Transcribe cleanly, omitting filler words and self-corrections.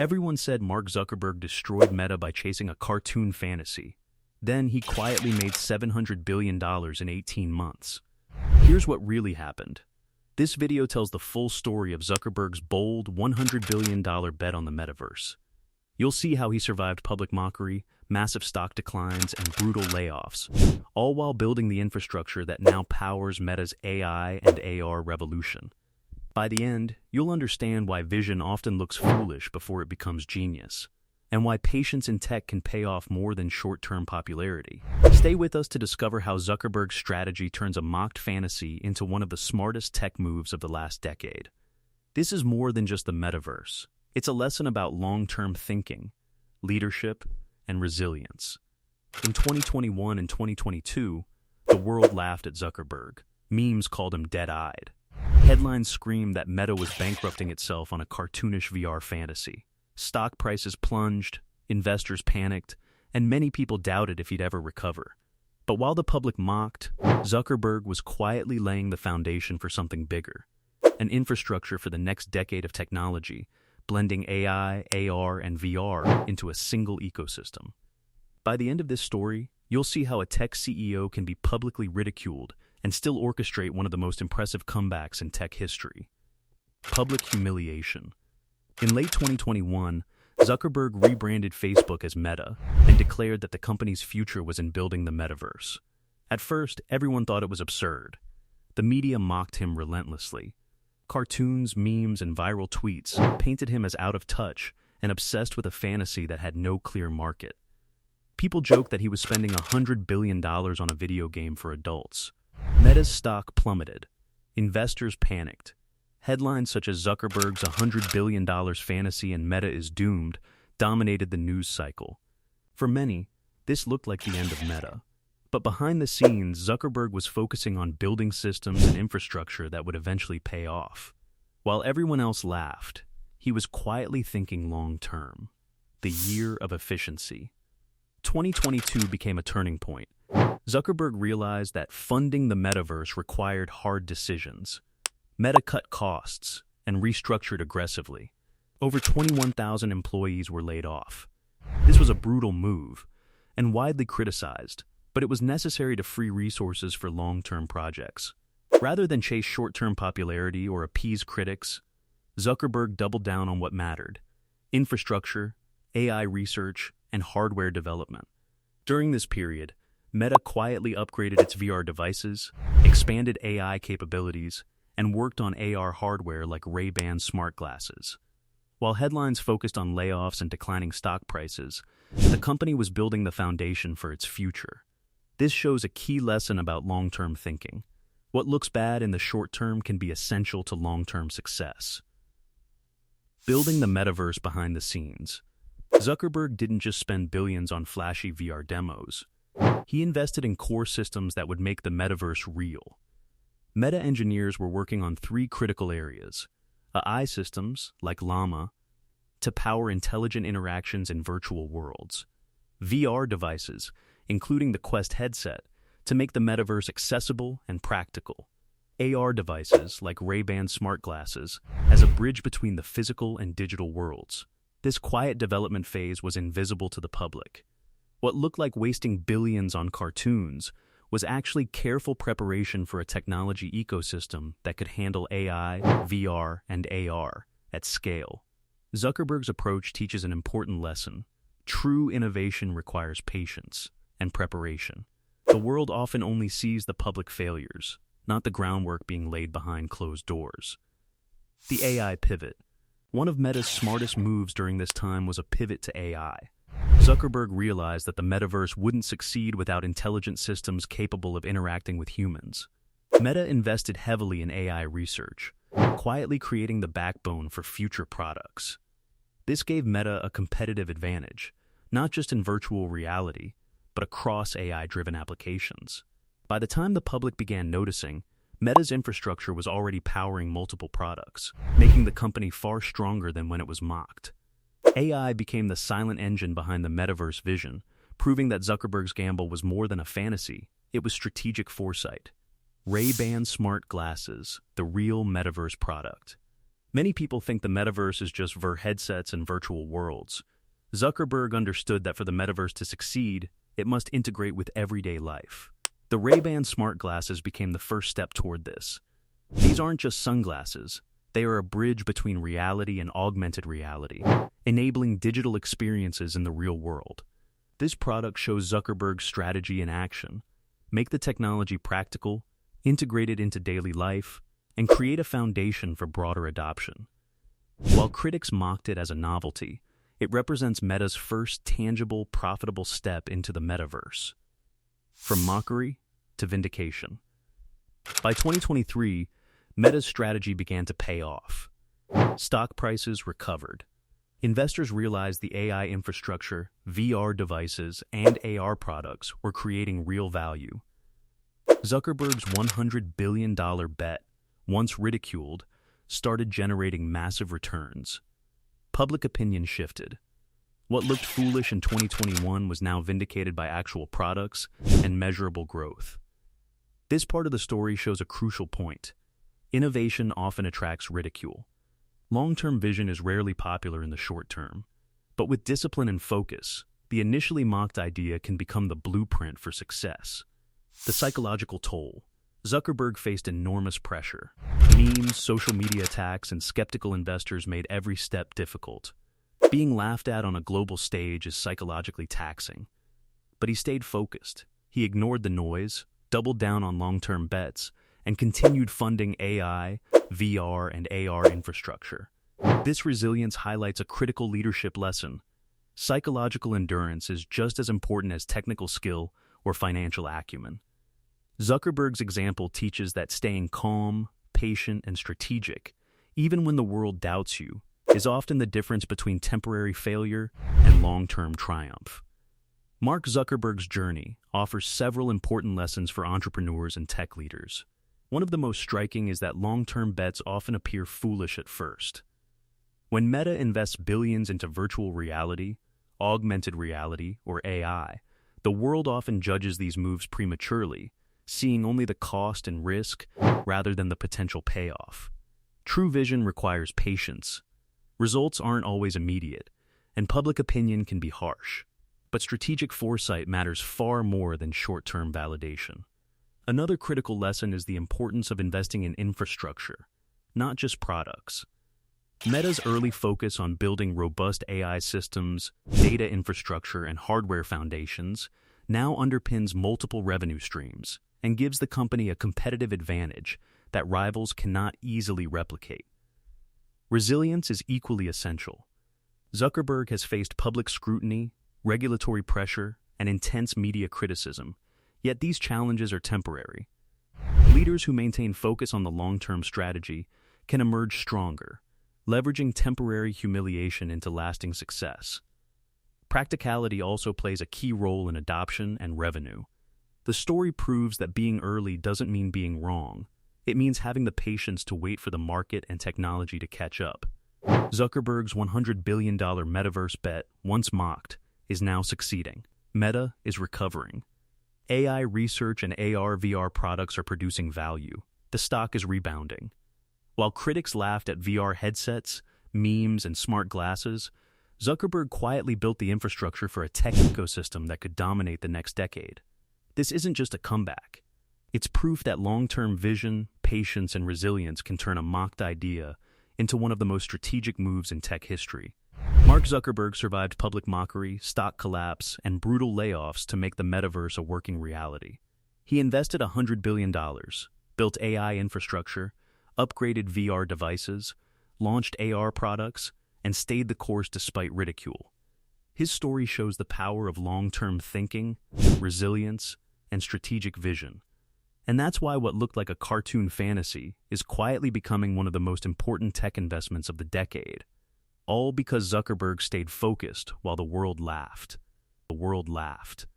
Everyone said Mark Zuckerberg destroyed Meta by chasing a cartoon fantasy. Then he quietly made $700 billion in 18 months. Here's what really happened. This video tells the full story of Zuckerberg's bold $100 billion bet on the metaverse. You'll see how he survived public mockery, massive stock declines, and brutal layoffs, all while building the infrastructure that now powers Meta's AI and AR revolution. By the end, you'll understand why vision often looks foolish before it becomes genius, and why patience in tech can pay off more than short-term popularity. Stay with us to discover how Zuckerberg's strategy turns a mocked fantasy into one of the smartest tech moves of the last decade. This is more than just the metaverse. It's a lesson about long-term thinking, leadership, and resilience. In 2021 and 2022, the world laughed at Zuckerberg. Memes called him dead-eyed. Headlines screamed that Meta was bankrupting itself on a cartoonish VR fantasy. Stock prices plunged, investors panicked, and many people doubted if he'd ever recover. But while the public mocked, Zuckerberg was quietly laying the foundation for something bigger, an infrastructure for the next decade of technology, blending AI, AR, and VR into a single ecosystem. By the end of this story, you'll see how a tech CEO can be publicly ridiculed and still orchestrate one of the most impressive comebacks in tech history. Public humiliation. In late 2021, Zuckerberg rebranded Facebook as Meta and declared that the company's future was in building the metaverse. At first, everyone thought it was absurd. The media mocked him relentlessly. Cartoons, memes, and viral tweets painted him as out of touch and obsessed with a fantasy that had no clear market. People joked that he was spending $100 billion on a video game for adults. Meta's stock plummeted. Investors panicked. Headlines such as Zuckerberg's $100 billion fantasy and Meta is doomed dominated the news cycle. For many, this looked like the end of Meta. But behind the scenes, Zuckerberg was focusing on building systems and infrastructure that would eventually pay off. While everyone else laughed, he was quietly thinking long-term. The year of efficiency. 2022 became a turning point. Zuckerberg realized that funding the metaverse required hard decisions. Meta cut costs and restructured aggressively. Over 21,000 employees were laid off. This was a brutal move and widely criticized, but it was necessary to free resources for long-term projects. Rather than chase short-term popularity or appease critics, Zuckerberg doubled down on what mattered: infrastructure, AI research, and hardware development. During this period, Meta quietly upgraded its VR devices, expanded AI capabilities, and worked on AR hardware like Ray-Ban smart glasses. While headlines focused on layoffs and declining stock prices, the company was building the foundation for its future. This shows a key lesson about long-term thinking. What looks bad in the short term can be essential to long-term success. Building the metaverse behind the scenes. Zuckerberg didn't just spend billions on flashy VR demos. He invested in core systems that would make the metaverse real. Meta engineers were working on 3 critical areas: AI systems, like Llama, to power intelligent interactions in virtual worlds; VR devices, including the Quest headset, to make the metaverse accessible and practical; AR devices, like Ray-Ban smart glasses, as a bridge between the physical and digital worlds. This quiet development phase was invisible to the public. What looked like wasting billions on cartoons was actually careful preparation for a technology ecosystem that could handle AI, VR, and AR at scale. Zuckerberg's approach teaches an important lesson. True innovation requires patience and preparation. The world often only sees the public failures, not the groundwork being laid behind closed doors. The AI pivot. One of Meta's smartest moves during this time was a pivot to AI. Zuckerberg realized that the metaverse wouldn't succeed without intelligent systems capable of interacting with humans. Meta invested heavily in AI research, quietly creating the backbone for future products. This gave Meta a competitive advantage, not just in virtual reality, but across AI-driven applications. By the time the public began noticing, Meta's infrastructure was already powering multiple products, making the company far stronger than when it was mocked. AI became the silent engine behind the metaverse vision, proving that Zuckerberg's gamble was more than a fantasy, it was strategic foresight. Ray-Ban smart glasses, the real metaverse product. Many people think the metaverse is just headsets and virtual worlds. Zuckerberg understood that for the metaverse to succeed, it must integrate with everyday life. The Ray-Ban smart glasses became the first step toward this. These aren't just sunglasses. They are a bridge between reality and augmented reality, enabling digital experiences in the real world. This product shows Zuckerberg's strategy in action. Make the technology practical, integrate it into daily life, and create a foundation for broader adoption. While critics mocked it as a novelty, it represents Meta's first tangible, profitable step into the metaverse. From mockery to vindication. By 2023, Meta's strategy began to pay off. Stock prices recovered. Investors realized the AI infrastructure, VR devices, and AR products were creating real value. Zuckerberg's $100 billion bet, once ridiculed, started generating massive returns. Public opinion shifted. What looked foolish in 2021 was now vindicated by actual products and measurable growth. This part of the story shows a crucial point. Innovation often attracts ridicule. Long-term vision is rarely popular in the short term. But with discipline and focus, the initially mocked idea can become the blueprint for success. The psychological toll. Zuckerberg faced enormous pressure. Memes, social media attacks, and skeptical investors made every step difficult. Being laughed at on a global stage is psychologically taxing. But he stayed focused. He ignored the noise, doubled down on long-term bets, and continued funding AI, VR, and AR infrastructure. This resilience highlights a critical leadership lesson. Psychological endurance is just as important as technical skill or financial acumen. Zuckerberg's example teaches that staying calm, patient, and strategic, even when the world doubts you, is often the difference between temporary failure and long-term triumph. Mark Zuckerberg's journey offers several important lessons for entrepreneurs and tech leaders. One of the most striking is that long-term bets often appear foolish at first. When Meta invests billions into virtual reality, augmented reality, or AI, the world often judges these moves prematurely, seeing only the cost and risk rather than the potential payoff. True vision requires patience. Results aren't always immediate, and public opinion can be harsh. But strategic foresight matters far more than short-term validation. Another critical lesson is the importance of investing in infrastructure, not just products. Meta's early focus on building robust AI systems, data infrastructure, and hardware foundations now underpins multiple revenue streams and gives the company a competitive advantage that rivals cannot easily replicate. Resilience is equally essential. Zuckerberg has faced public scrutiny, regulatory pressure, and intense media criticism, yet these challenges are temporary. Leaders who maintain focus on the long-term strategy can emerge stronger, leveraging temporary humiliation into lasting success. Practicality also plays a key role in adoption and revenue. The story proves that being early doesn't mean being wrong. It means having the patience to wait for the market and technology to catch up. Zuckerberg's $100 billion metaverse bet, once mocked, is now succeeding. Meta is recovering. AI research and AR/VR products are producing value. The stock is rebounding. While critics laughed at VR headsets, memes, and smart glasses, Zuckerberg quietly built the infrastructure for a tech ecosystem that could dominate the next decade. This isn't just a comeback. It's proof that long-term vision, patience, and resilience can turn a mocked idea into one of the most strategic moves in tech history. Mark Zuckerberg survived public mockery, stock collapse, and brutal layoffs to make the metaverse a working reality. He invested $100 billion, built AI infrastructure, upgraded VR devices, launched AR products, and stayed the course despite ridicule. His story shows the power of long-term thinking, resilience, and strategic vision. And that's why what looked like a cartoon fantasy is quietly becoming one of the most important tech investments of the decade. All because Zuckerberg stayed focused while the world laughed.